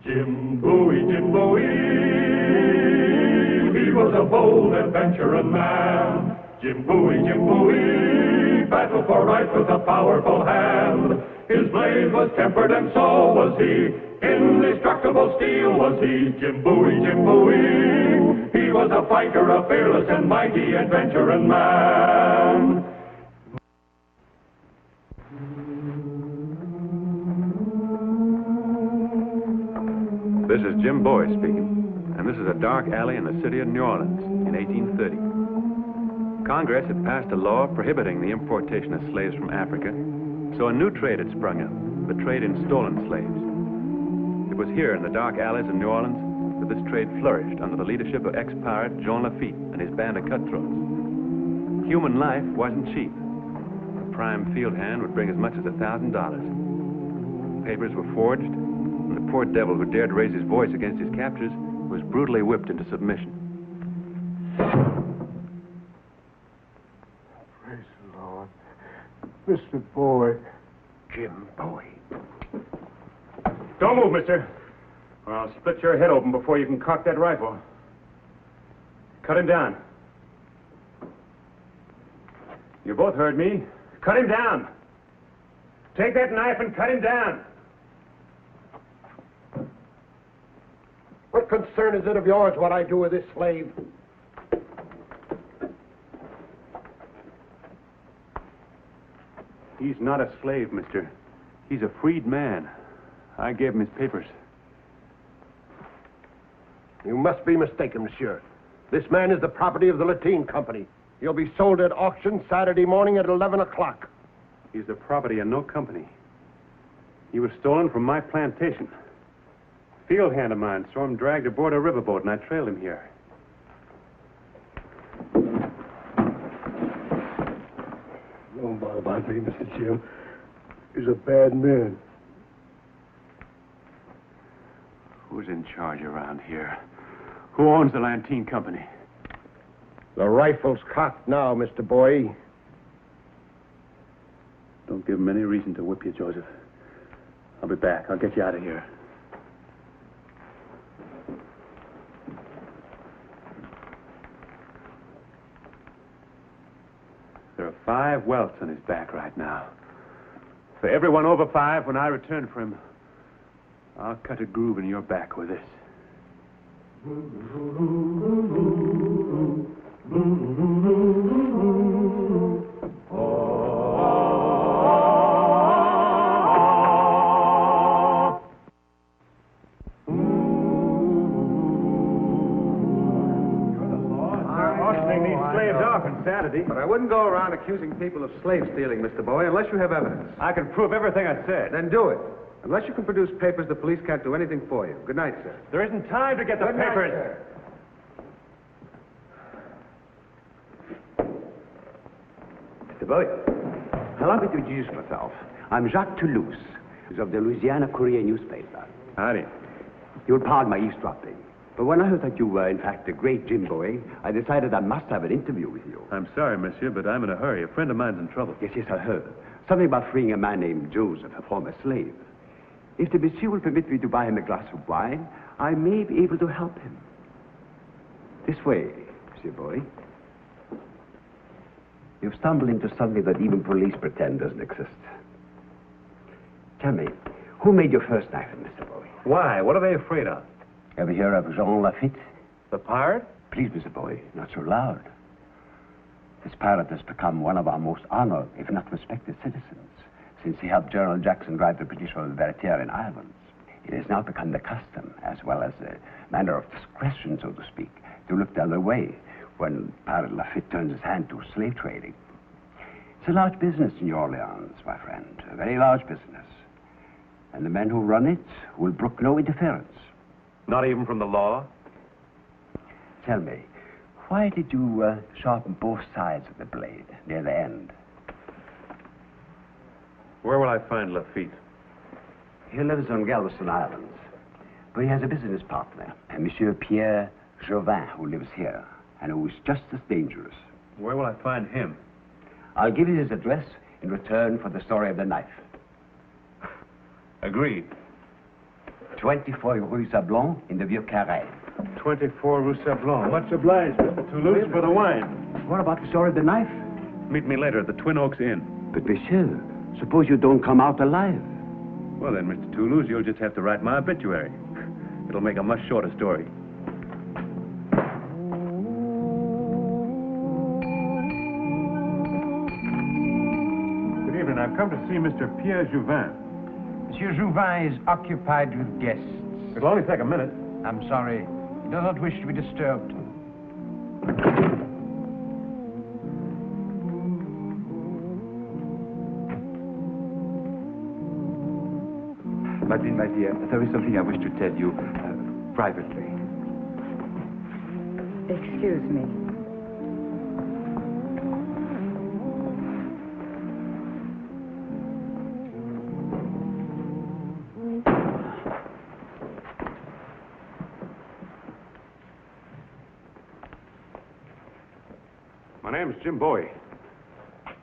Jim Bowie, he was a bold adventuring man. Jim Bowie, battle for right with a powerful hand. His blade was tempered and so was he. Indestructible steel was he. Jim Bowie, he was a fighter, a fearless and mighty adventuring man. This is Jim Bowie speaking, and this is a dark alley in the city of New Orleans in 1830. Congress had passed a law prohibiting the importation of slaves from Africa, so a new trade had sprung up, the trade in stolen slaves. It was here in the dark alleys of New Orleans that this trade flourished under the leadership of ex-pirate Jean Lafitte and his band of cutthroats. Human life wasn't cheap. A prime field hand would bring as much as $1,000. Papers were forged, and the poor devil who dared raise his voice against his captors was brutally whipped into submission. Praise the Lord. Mr. Bowie. Jim Bowie. Don't move, mister, or I'll split your head open before you can cock that rifle. Cut him down. You both heard me. Cut him down. Take that knife and cut him down. What concern is it of yours what I do with this slave? He's not a slave, mister. He's a freed man. I gave him his papers. You must be mistaken, monsieur. This man is the property of the Latin Company. He'll be sold at auction Saturday morning at 11 o'clock. He's the property of no company. He was stolen from my plantation. Field hand of mine saw him dragged aboard a riverboat, and I trailed him here. Don't bother about me, Mr. Jim. He's a bad man. Who's in charge around here? Who owns the Lantine Company? The rifle's cocked now, Mr. Bowie. Don't give him any reason to whip you, Joseph. I'll be back. I'll get you out of here. There are 5 welts on his back right now. For everyone over 5, when I return for him, I'll cut a groove in your back with this. Saturday. But I wouldn't go around accusing people of slave stealing, Mr. Bowie, unless you have evidence. I can prove everything I said. Then do it. Unless you can produce papers, the police can't do anything for you. Good night, sir. There isn't time to get the Good night, papers. sir. Mr. Bowie, allow me to introduce myself. I'm Jacques Toulouse, of the Louisiana Courier newspaper. Howdy. You'll pardon my eavesdropping, but when I heard that you were, in fact, the great Jim Bowie, I decided I must have an interview with you. I'm sorry, monsieur, but I'm in a hurry. A friend of mine's in trouble. Yes, I heard. Something about freeing a man named Joseph, a former slave. If the monsieur will permit me to buy him a glass of wine, I may be able to help him. This way, Monsieur Bowie. You've stumbled into something that even police pretend doesn't exist. Tell me, who made your first knife, Mr. Bowie? Why? What are they afraid of? Ever hear of Jean Lafitte? The pirate? Please, Mr. Bowie, not so loud. This pirate has become one of our most honored, if not respected, citizens, since he helped General Jackson drive the British from the Berthier in Ireland. It has now become the custom, as well as a matter of discretion, so to speak, to look the other way when Pirate Lafitte turns his hand to slave trading. It's a large business in New Orleans, my friend, a very large business. And the men who run it will brook no interference. Not even from the law? Tell me, why did you sharpen both sides of the blade near the end? Where will I find Lafitte? He lives on Galveston Island, but he has a business partner, a Monsieur Pierre Juvan, who lives here, and who is just as dangerous. Where will I find him? I'll give you his address in return for the story of the knife. Agreed. 24 Rue Sablon in the Vieux Carré. 24 Rue Sablon. Much obliged, Mr. Toulouse, for the wine. What about the story of the knife? Meet me later at the Twin Oaks Inn. But, monsieur, suppose you don't come out alive. Well, then, Mr. Toulouse, you'll just have to write my obituary. It'll make a much shorter story. Good evening. I've come to see Mr. Pierre Juvan. Monsieur Juvan is occupied with guests. It'll only take a minute. I'm sorry. He does not wish to be disturbed. Madeleine, my dear, there is something I wish to tell you privately. Excuse me. My name's Jim Bowie.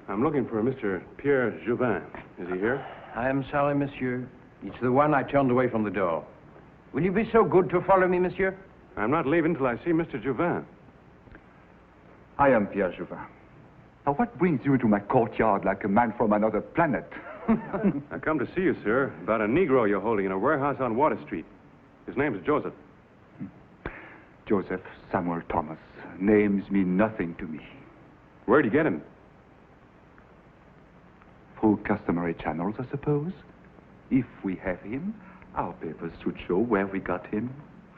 I'm looking for Mr. Pierre Juvan. Is he here? I am sorry, monsieur. It's the one I turned away from the door. Will you be so good to follow me, monsieur? I'm not leaving till I see Mr. Juvan. I am Pierre Juvan. Now, what brings you into my courtyard like a man from another planet? I come to see you, sir, about a Negro you're holding in a warehouse on Water Street. His name's Joseph. Joseph Samuel Thomas. Names mean nothing to me. Where'd you get him? Through customary channels, I suppose. If we have him, our papers should show where we got him.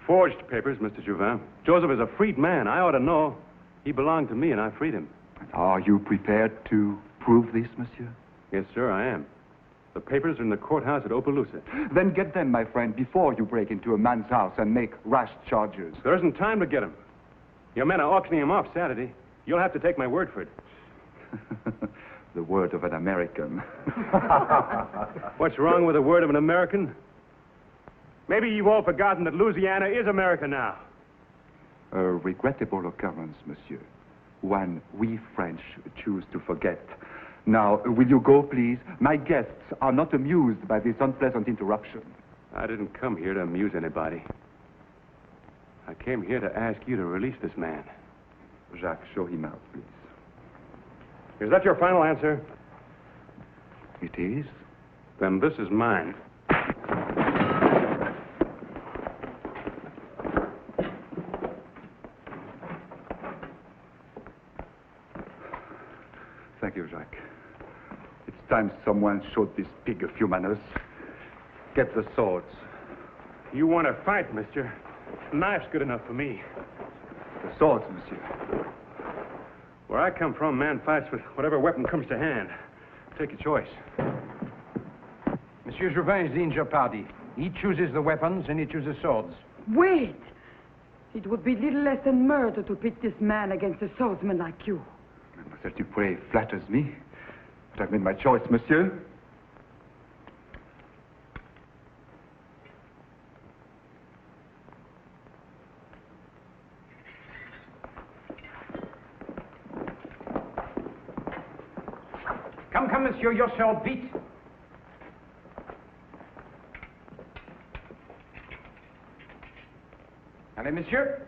Forged papers, Mr. Juvan. Joseph is a freed man. I ought to know. He belonged to me, and I freed him. Are you prepared to prove this, monsieur? Yes, sir, I am. The papers are in the courthouse at Opelousas. Then get them, my friend, before you break into a man's house and make rash charges. There isn't time to get them. Your men are auctioning him off Saturday. You'll have to take my word for it. The word of an American. What's wrong with the word of an American? Maybe you've all forgotten that Louisiana is America now. A regrettable occurrence, monsieur. One we French choose to forget. Now, will you go, please? My guests are not amused by this unpleasant interruption. I didn't come here to amuse anybody. I came here to ask you to release this man. Jacques, show him out, please. Is that your final answer? It is? Then this is mine. Thank you, Jacques. It's time someone showed this pig a few manners. Get the swords. You want to fight, mister? A knife's good enough for me. The swords, monsieur. Where I come from, man fights with whatever weapon comes to hand. Take your choice. Monsieur Juvan is the injured party. He chooses the weapons and he chooses swords. Wait! It would be little less than murder to pit this man against a swordsman like you. Mademoiselle Dupré flatters me. But I've made my choice, monsieur. Come, monsieur, your sword beat. Allez, monsieur.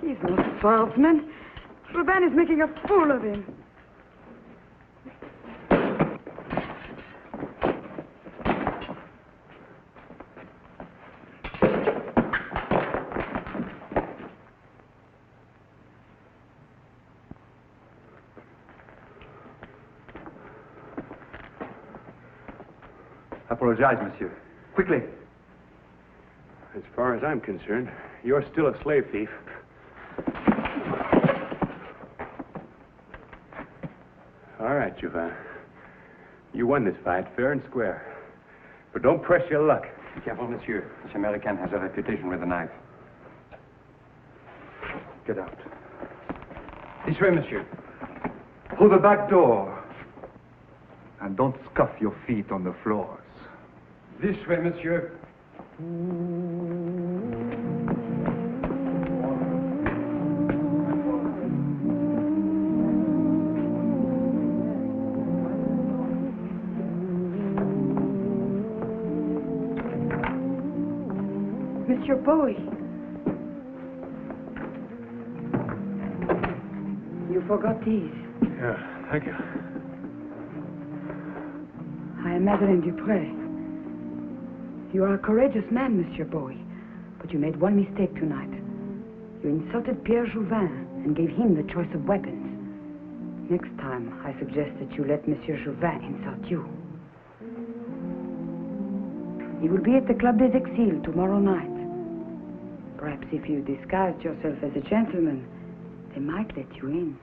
He's no swordsman. Juvan is making a fool of him. Apologize, monsieur. Quickly. As far as I'm concerned, you're still a slave thief. All right, Juvan. You won this fight, fair and square. But don't press your luck. Be careful, monsieur. This American has a reputation with a knife. Get out. This way, monsieur. Through the back door. And don't scuff your feet on the floors. This way, monsieur. Monsieur Bowie. You forgot these. Yeah, thank you. I am Madeleine Dupré. You are a courageous man, Monsieur Bowie, but you made one mistake tonight. You insulted Pierre Juvan and gave him the choice of weapons. Next time, I suggest that you let Monsieur Juvan insult you. He will be at the Club des Exiles tomorrow night. Perhaps if you disguised yourself as a gentleman, they might let you in.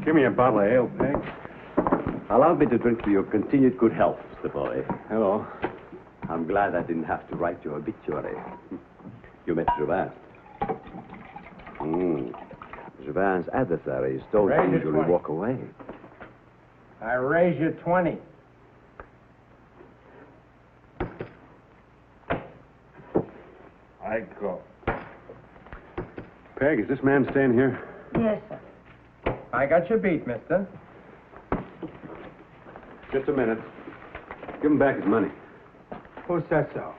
Give me a bottle of ale, Peg. Allow me to drink to your continued good health, Mr. Bowie. Hello. I'm glad I didn't have to write your obituary. You met Juvan. Juvan's adversaries don't Raise it usually 20. walk away. I raise you 20. I go. Peg, is this man staying here? Yes, sir. I got you beat, mister. Just a minute. Give him back his money. Who said so?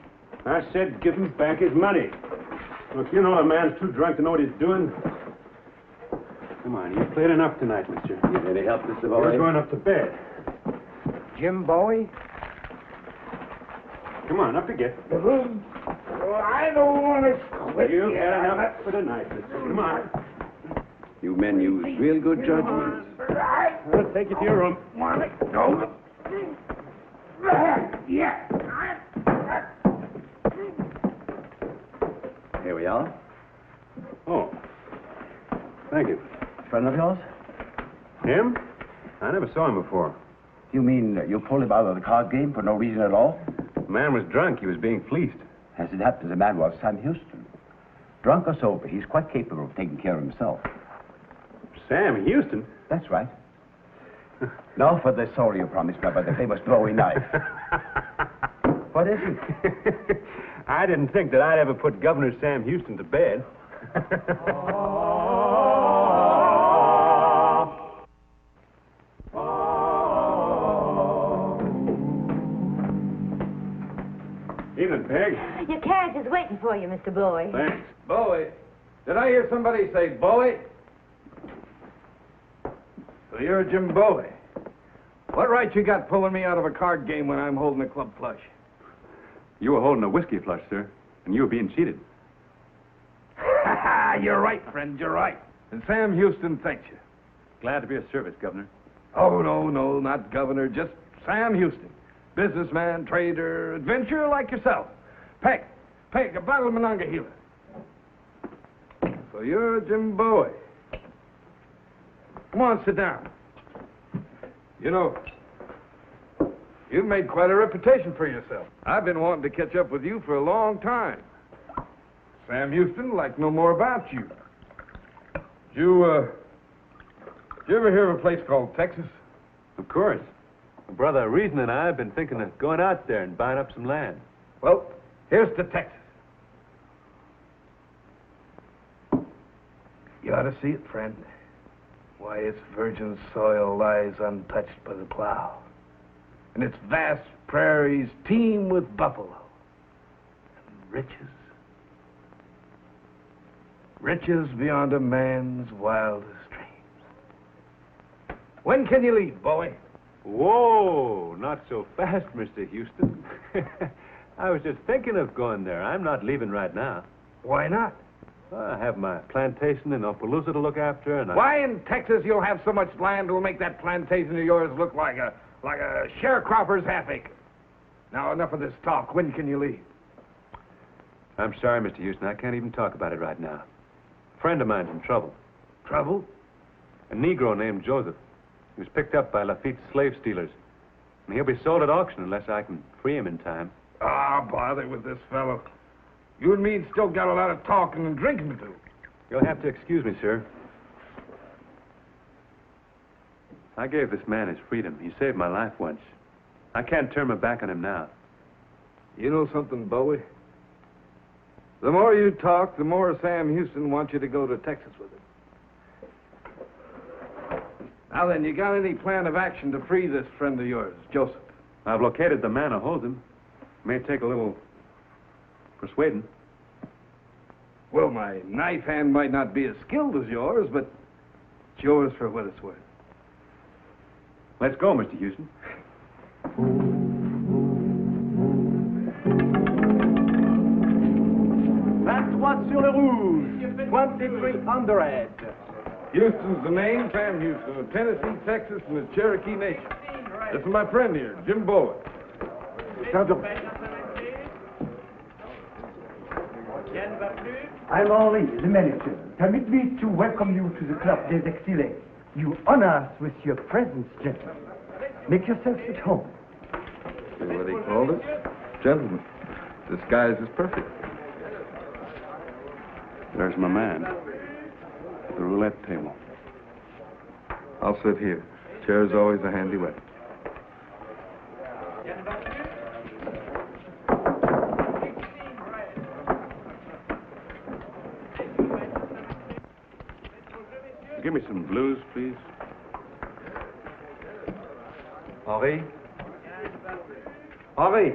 I said give him back his money. Look, you know a man's too drunk to know what he's doing. Come on, you played enough tonight, mister. Need any help, Mr. You're Bowie? going up to bed. Jim Bowie? Come on, up you get. I don't want to quit. You've had enough for tonight, mister. Come on. You men use real good judgment. I'll take you to your room. Want to go? Yeah. Here we are. Oh. Thank you. Friend of yours? Him? I never saw him before. You mean you pulled him out of the card game for no reason at all? The man was drunk. He was being fleeced. As it happens, the man was Sam Houston. Drunk or sober, he's quite capable of taking care of himself. Sam Houston? That's right. Now for the story you promised me about the famous Bowie knife. What is it? I didn't think that I'd ever put Governor Sam Houston to bed. Evening, Peg. Your carriage is waiting for you, Mr. Bowie. Thanks. Bowie. Did I hear somebody say Bowie? So you're Jim Bowie. What right you got pulling me out of a card game when I'm holding a club flush? You were holding a whiskey flush, sir, and you were being cheated. You're right, friend, you're right. And Sam Houston thanks you. Glad to be of service, Governor. Oh, no, not governor, just Sam Houston. Businessman, trader, adventurer like yourself. Peg, a bottle of Monongahela. So you're Jim Bowie. Come on, sit down. You know, you've made quite a reputation for yourself. I've been wanting to catch up with you for a long time. Sam Houston would like to know more about you. Did you ever hear of a place called Texas? Of course. My brother Reason and I have been thinking of going out there and buying up some land. Well, here's to Texas. You ought to see it, friend. Why, its virgin soil lies untouched by the plow. And its vast prairies teem with buffalo. And riches. Riches beyond a man's wildest dreams. When can you leave, Bowie? Whoa, not so fast, Mr. Houston. I was just thinking of going there. I'm not leaving right now. Why not? I have my plantation in Opelousas to look after, and Why in Texas you'll have so much land it'll make that plantation of yours look like a sharecropper's half acre? Now, enough of this talk. When can you leave? I'm sorry, Mr. Houston. I can't even talk about it right now. A friend of mine's in trouble. Trouble? A Negro named Joseph. He was picked up by Lafitte's slave stealers. And he'll be sold at auction unless I can free him in time. Ah, bother with this fellow. You and me still got a lot of talking and drinking to do. You'll have to excuse me, sir. I gave this man his freedom. He saved my life once. I can't turn my back on him now. You know something, Bowie? The more you talk, the more Sam Houston wants you to go to Texas with him. Now then, you got any plan of action to free this friend of yours, Joseph? I've located the man who holds him. May take a little persuading. Well, my knife hand might not be as skilled as yours, but it's yours for what it's worth. Let's go, Mr. Houston. That's what's sur le rouge. 2300. Houston's the name, Sam Houston, of Tennessee, Texas, and the Cherokee Nation. This is my friend here, Jim Bowie. I'm Henri, the manager. Permit me to welcome you to the Club des Exilés. You honor us with your presence, gentlemen. Make yourselves at home. See what he called us? Gentlemen. Disguise is perfect. There's my man. At the roulette table. I'll sit here. Chair's always a handy weapon. Give me some blues, please. Henri? Henri.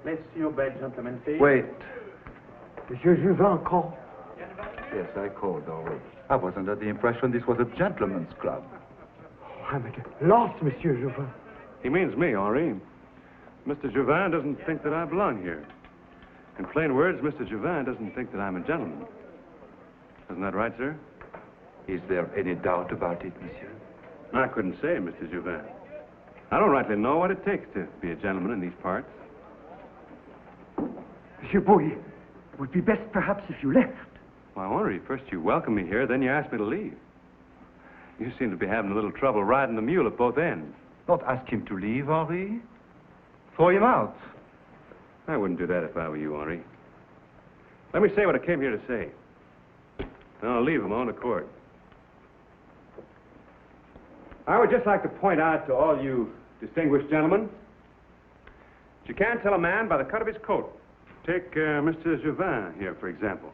Place your bed, gentlemen, please. Wait. Monsieur Juvan called. Yes, I called, Henri. I was under the impression this was a gentleman's club. I'm at a loss, Monsieur Juvan. He means me, Henri. Mr. Juvan doesn't think that I belong here. In plain words, Mr. Juvan doesn't think that I'm a gentleman. Isn't that right, sir? Is there any doubt about it, monsieur? I couldn't say, Mr. Juvan. I don't rightly know what it takes to be a gentleman in these parts. Monsieur Bowie, it would be best perhaps if you left. Why, Henri, first you welcome me here, then you ask me to leave. You seem to be having a little trouble riding the mule at both ends. Don't ask him to leave, Henri. Throw him out. I wouldn't do that if I were you, Henri. Let me say what I came here to say. Then I'll leave him on accord. I would just like to point out to all you distinguished gentlemen that you can't tell a man by the cut of his coat. Take Mr. Juvan here, for example.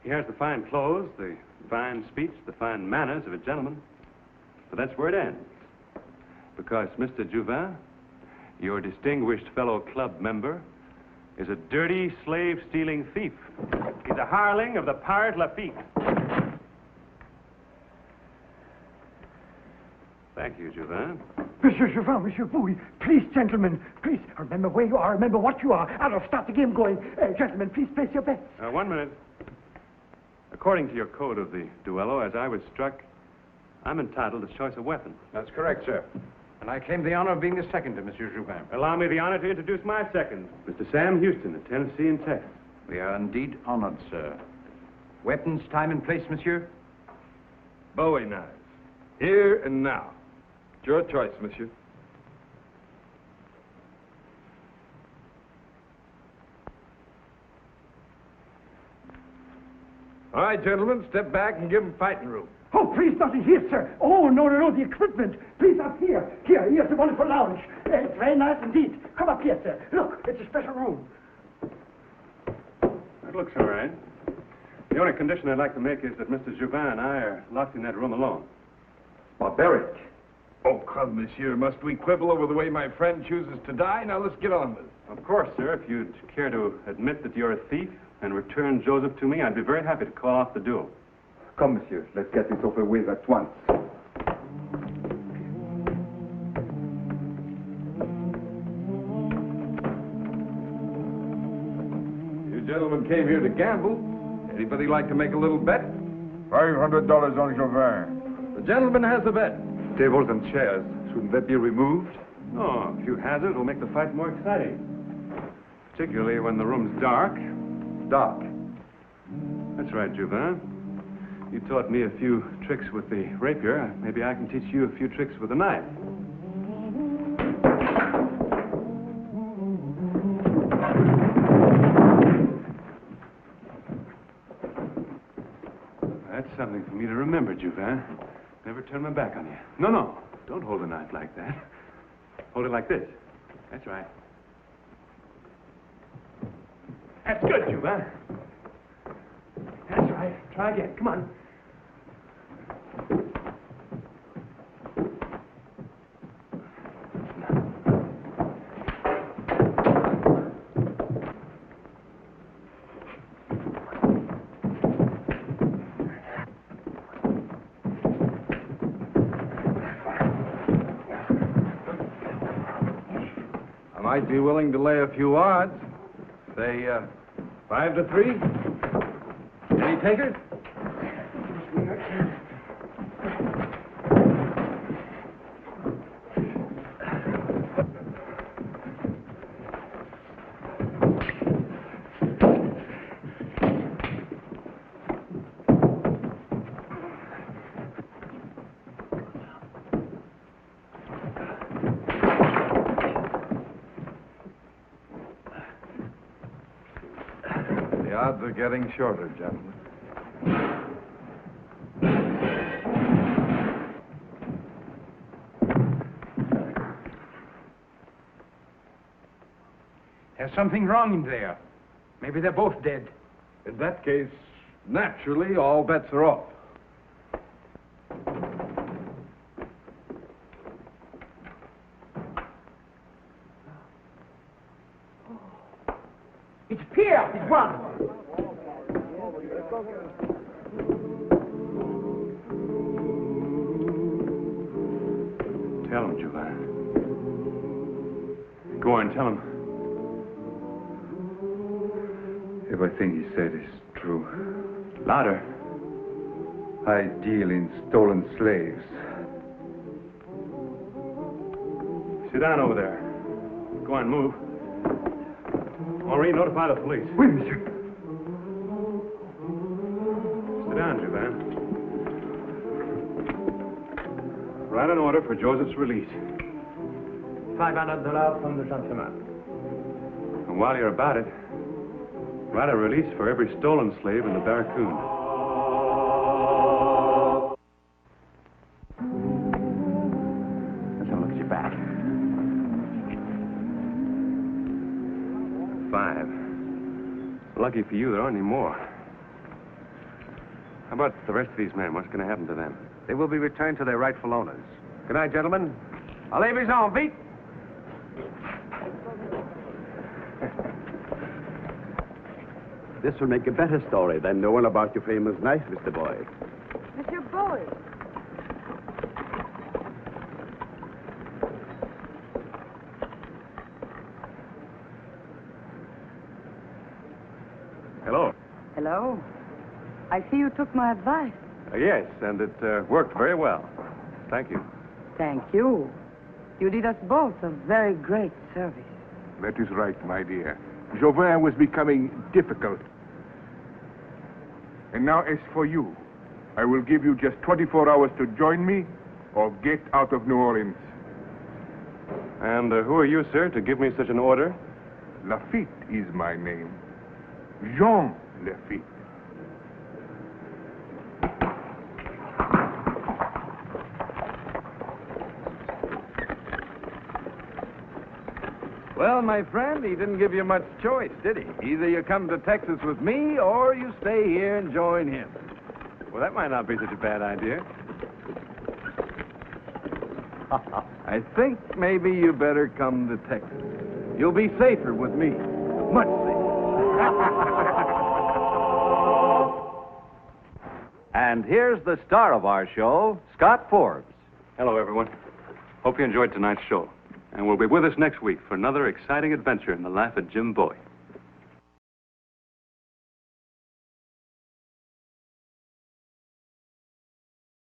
He has the fine clothes, the fine speech, the fine manners of a gentleman. But that's where it ends. Because Mr. Juvan, your distinguished fellow club member, is a dirty, slave-stealing thief. He's a hireling of the pirate Lafitte. Thank you, Juvan. Monsieur Juvan, Monsieur Bowie, please, gentlemen, please, remember where you are, remember what you are, and I'll start the game going. Gentlemen, please place your bets. 1 minute. According to your code of the duello, as I was struck, I'm entitled to choice of weapon. That's correct, sir. And I claim the honor of being the second to Monsieur Juvan. Allow me the honor to introduce my second, Mr. Sam Houston, of Tennessee and Texas. We are indeed honored, sir. Weapons, time, and place, monsieur? Bowie knives. Here and now. It's your choice, monsieur. All right, gentlemen, step back and give him fighting room. Oh, please, not in here, sir. Oh, no, the equipment. Please, up here. Here's the wonderful lounge. It's very nice indeed. Come up here, sir. Look, it's a special room. That looks all right. The only condition I'd like to make is that Mr. Juvan and I are locked in that room alone. Barbaric. Oh, come, monsieur. Must we quibble over the way my friend chooses to die? Now, let's get on with it. Of course, sir. If you'd care to admit that you're a thief and return Joseph to me, I'd be very happy to call off the duel. Come, monsieur. Let's get this over with at once. You gentlemen came here to gamble. Anybody like to make a little bet? $500 on Jovan. The gentleman has a bet. Tables and chairs. Shouldn't that be removed? Oh, if you hazard, it'll make the fight more exciting. Particularly when the room's dark. Dark. That's right, Juvan. You taught me a few tricks with the rapier. Maybe I can teach you a few tricks with the knife. That's something for me to remember, Juvan. Never turn my back on you. No. Don't hold the knife like that. Hold it like this. That's right. That's good, Juvan. That's right. Try again. Come on. I might be willing to lay a few odds. Say, 5 to 3. Any takers? The odds are getting shorter, gentlemen. There's something wrong in there. Maybe they're both dead. In that case, naturally, all bets are off. It's Pierre, his one. Tell him, Juvan. Go on, tell him. Everything he said is true. Louder. I deal in stolen slaves. Sit down over there. Go on, move. Henri, notify the police. Oui, monsieur. Sit down, Juvan. Write an order for Joseph's release. $500 from the gentleman. And while you're about it, write a release for every stolen slave in the Barracoon. Let's have a look at your back. 5. Lucky for you, there aren't any more. How about the rest of these men? What's going to happen to them? They will be returned to their rightful owners. Good night, gentlemen. Allez, en vite! This will make a better story than knowing about your famous knife, Mr. Bowie. Monsieur Bowie. Hello. Hello. I see you took my advice. Yes, and it worked very well. Thank you. Thank you. You did us both a very great service. That is right, my dear. Juvan was becoming difficult. And now, as for you, I will give you just 24 hours to join me or get out of New Orleans. And who are you, sir, to give me such an order? Lafitte is my name. Jean Lafitte. Well, my friend, he didn't give you much choice, did he? Either you come to Texas with me, or you stay here and join him. Well, that might not be such a bad idea. I think maybe you better come to Texas. You'll be safer with me. Much safer. And here's the star of our show, Scott Forbes. Hello, everyone. Hope you enjoyed tonight's show. And will be with us next week for another exciting adventure in the life of Jim Bowie.